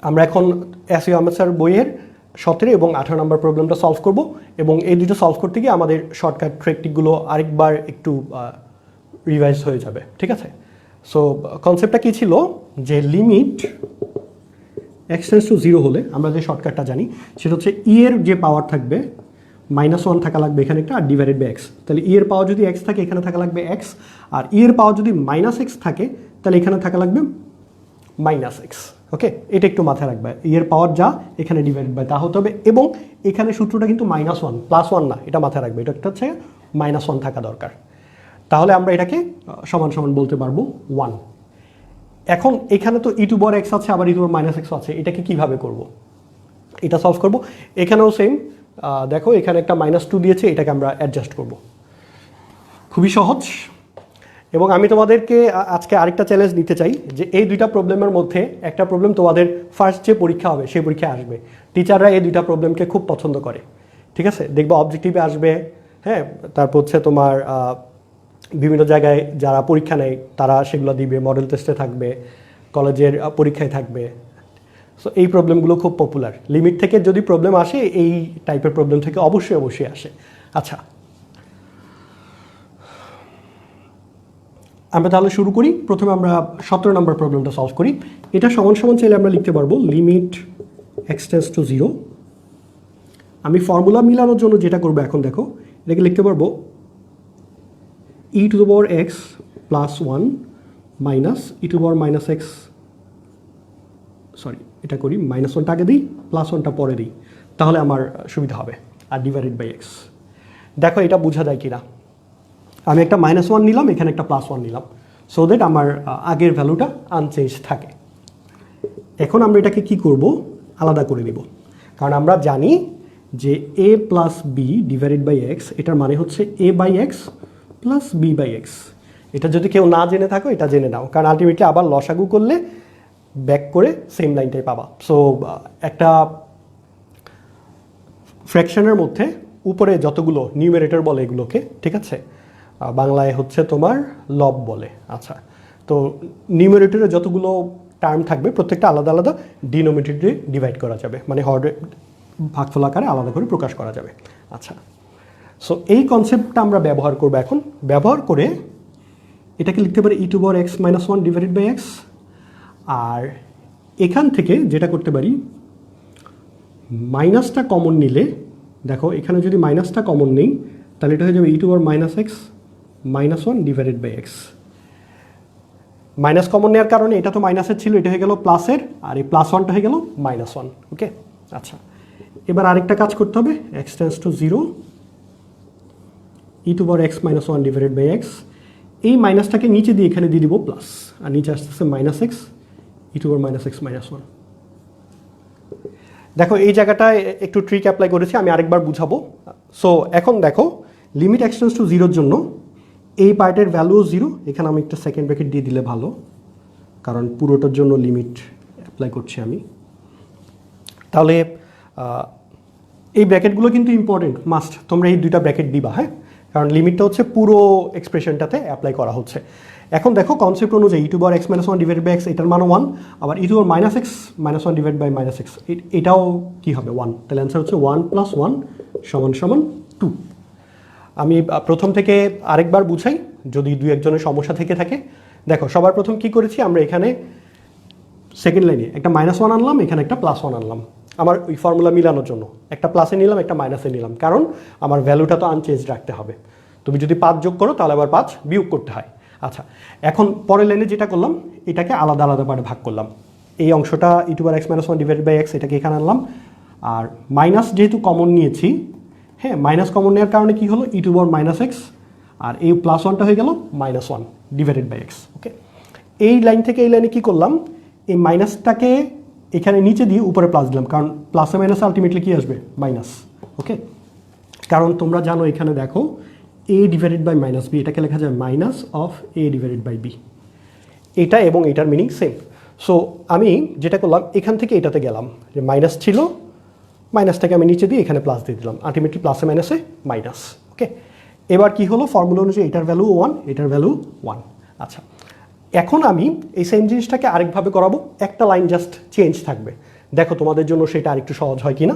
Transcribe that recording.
আমরা এখন এসইও আমাচার বইয়ের 17 এবং 18 নম্বর প্রবলেমটা সলভ করব এবং এই দুটো সলভ করতে গিয়ে আমাদের শর্টকাট ট্রিকগুলো আরেকবার একটু রিভাইজ হয়ে যাবে, ঠিক আছে? সো কনসেপ্টটা কী ছিল যে লিমিট x টেন্ডস টু 0 হলে আমরা যে শর্টকাটটা জানি সেটা হচ্ছে ই এর যে পাওয়ার থাকবে -1 থাকা লাগবে এখানে একটা, আর ডিভাইডেড বাই এক্স। তাহলে ই এর পাওয়ার যদি x থাকে এখানে থাকা লাগবে x, আর ই এর পাওয়ার যদি -x থাকে তাহলে এখানে থাকা লাগবে -x। ওকে, এটা একটু মাথায় রাখবে, ই এর পাওয়ার যা এখানে ডিভাইডেড বাই তা হতে হবে, এবং এখানে সূত্রটা কিন্তু -1 +1 না, এটা মাথায় রাখবে, এটা হচ্ছে -1 থাকা দরকার। তাহলে আমরা এটাকে সমান সমান বলতে পারবো 1। এখন এখানে তো ই টু পাওয়ার x আছে, আবার ই টু পাওয়ার -x আছে, এটাকে কিভাবে করব? এটা সলভ করব। এখানেও সেম, দেখো এখানে একটা -2 দিয়েছে, এটাকে আমরা অ্যাডজাস্ট করব। খুবই সহজ। এবং আমি তোমাদেরকে আজকে আরেকটা চ্যালেঞ্জ নিতে চাই যে এই দুইটা প্রবলেমের মধ্যে একটা প্রবলেম তোমাদের ফার্স্ট যে পরীক্ষা হবে সেই পরীক্ষায় আসবে। টিচাররা এই দুইটা প্রবলেমকে খুব পছন্দ করে, ঠিক আছে? দেখবা অবজেক্টিভে আসবে, হ্যাঁ, তারপর হচ্ছে তোমার বিভিন্ন জায়গায় যারা পরীক্ষা নেয় তারা সেগুলো দিবে, মডেল টেস্টে থাকবে, কলেজের পরীক্ষায় থাকবে। সো এই প্রবলেমগুলো খুব পপুলার। লিমিট থেকে যদি প্রবলেম আসে এই টাইপের প্রবলেম থেকে অবশ্যই আসে। আচ্ছা, আমরা তাহলে শুরু করি। প্রথমে আমরা 17 নম্বর প্রবলেমটা সলভ করি। এটা সমান সমান চাইলে আমরা লিখতে পারবো লিমিট x টেন্ডস টু 0। আমি ফর্মুলা মিলানোর জন্য যেটা করবো এখন দেখো, এটাকে লিখতে পারবো e to the power x +1 minus E to power -x, sorry এটা করি, -1টা আগে দিই, +1টা পরে দিই, তাহলে আমার সুবিধা হবে, আর ডিভাইডেড বাই x। দেখো এটা বোঝা যায় কিনা। আমি একটা -1 নিলাম, এখানে একটা +1 নিলাম, সো দ্যাট আমার আগের ভ্যালুটা আনচেঞ্জ থাকে। এখন আমরা এটাকে কি করব? আলাদা করে নিব, কারণ আমরা জানি যে a plus B divided by x, এটার মানে হচ্ছে a by X plus B by X. এটা যদি কেউ না জেনে থাকো এটা জেনে নাও, কারণ আলটিমেটলি আবার লসাগু করলে ব্যাক করে সেম লাইনটাই পাবা। সো একটা ফ্র্যাকশনের মধ্যে উপরে যতগুলো নিউমেরেটর বলে এগুলোকে, ঠিক আছে, বাংলায় হচ্ছে তোমার লব বলে। আচ্ছা, তো নিউমেরেটরে যতগুলো টার্ম থাকবে প্রত্যেকটা আলাদা আলাদা ডিনোমিনেটরে ডিভাইড করা যাবে, মানে হরে ভাগফল আকারে আলাদা করে প্রকাশ করা যাবে। আচ্ছা, সো এই কনসেপ্টটা আমরা ব্যবহার করব এখন। ব্যবহার করে এটাকে লিখতে পারি e to power x -1 divided by x. আর এখান থেকে যেটা করতে পারি, মাইনাসটা কমন নিলে, দেখো এখানে যদি মাইনাসটা কমন নেই তাহলে এটা হয়ে যাবে e to power -x -1 divided by x. Minus common নেওয়ার কারণে এটা তো মাইনাসের ছিল, এটা হয়ে গেল প্লাসের, আর এই +1টা হয়ে গেল -1। ওকে, আচ্ছা, এবার আরেকটা কাজ করতে হবে, x tends to 0 e to power x -1 divided by x. এই মাইনাসটাকে নিচে দিয়ে এখানে দিয়ে দিব প্লাস, আর নিচে আসতেছে -x E to power -x -1। দেখো এই জায়গাটায় একটু ট্রিক অ্যাপ্লাই করেছি, আমি আরেকবার বুঝাবো। সো এখন দেখো লিমিট x টেন্ডস টু 0-র জন্য এই পার্টের ভ্যালু 0, এখানে আমি একটা সেকেন্ড ব্র্যাকেট দিয়ে দিলে ভালো, কারণ পুরোটার জন্য লিমিট অ্যাপ্লাই করছি আমি। তাহলে এই ব্র্যাকেটগুলো কিন্তু ইম্পর্টেন্ট, মাস্ট, তোমরা এই দুইটা ব্র্যাকেট দিবা, হ্যাঁ, কারণ লিমিটটা হচ্ছে পুরো এক্সপ্রেশনটাতে অ্যাপ্লাই করা হচ্ছে। এখন দেখো কনসেপ্ট অনুযায়ী e to power x -1 divided by x, এটার মান 1, আবার e to power -x -1 divide by -x, এটাও কি হবে 1। তাহলে অ্যান্সার হচ্ছে 1 + 1 = 2। আমি প্রথম থেকে আরেকবার বুঝাই যদি দুই একজনের সমস্যা থেকে থাকে। দেখো সবার প্রথম কি করেছি, আমরা এখানে সেকেন্ড লাইনে একটা -1 আনলাম, এখানে একটা +1 আনলাম, আমার ওই ফর্মুলা মিলানোর জন্য। একটা প্লাসে নিলাম, একটা মাইনাসে নিলাম, কারণ আমার ভ্যালুটা তো আনচেঞ্জ রাখতে হবে। তুমি যদি 5 যোগ করো তাহলে আবার 5 বিয়োগ করতে হয়। আচ্ছা, এখন পরের লাইনে যেটা করলাম, এটাকে আলাদা আলাদা পার্টে ভাগ করলাম। এই অংশটা e to power x -1 divided by x, এটাকে এখানে আনলাম, আর মাইনাস যেহেতু কমন নিয়েছি, হ্যাঁ, মাইনাস কমন নেওয়ার কারণে কি হলো, ই টু পাওয়ার -x, আর এই +1টা হয়ে গেল -1 ডিভাইডেড বাই এক্স। ওকে, এই লাইন থেকে এই লাইনে কি করলাম, এই মাইনাসটাকে এখানে নিচে দিয়ে উপরে প্লাস দিলাম, কারণ প্লাসে মাইনাসে আলটিমেটলি কি আসবে, মাইনাস। ওকে, কারণ তোমরা জানো এখানে দেখো a ডিভাইডেড বাই -b, এটাকে লেখা যায় -a ডিভাইডেড বাই b। এটা এবং এটার মিনিং সেম। সো আমি যেটা করলাম, এখান থেকে এটাতে গেলাম, যে মাইনাস ছিল, মাইনাসটাকে আমি নিচে দিয়ে এখানে প্লাস দিয়ে দিলাম, আলটিমেটলি প্লাসে মাইনাসে মাইনাস। ওকে, এবার কি হলো, ফর্মুলা অনুযায়ী এটার ভ্যালু 1, এটার ভ্যালু 1। আচ্ছা, এখন আমি এই সেম জিনিসটাকে আরেকভাবে করাবো, একটা লাইন জাস্ট চেঞ্জ থাকবে। দেখো তোমাদের জন্য সেটা আরেকটু সহজ হয় কিনা।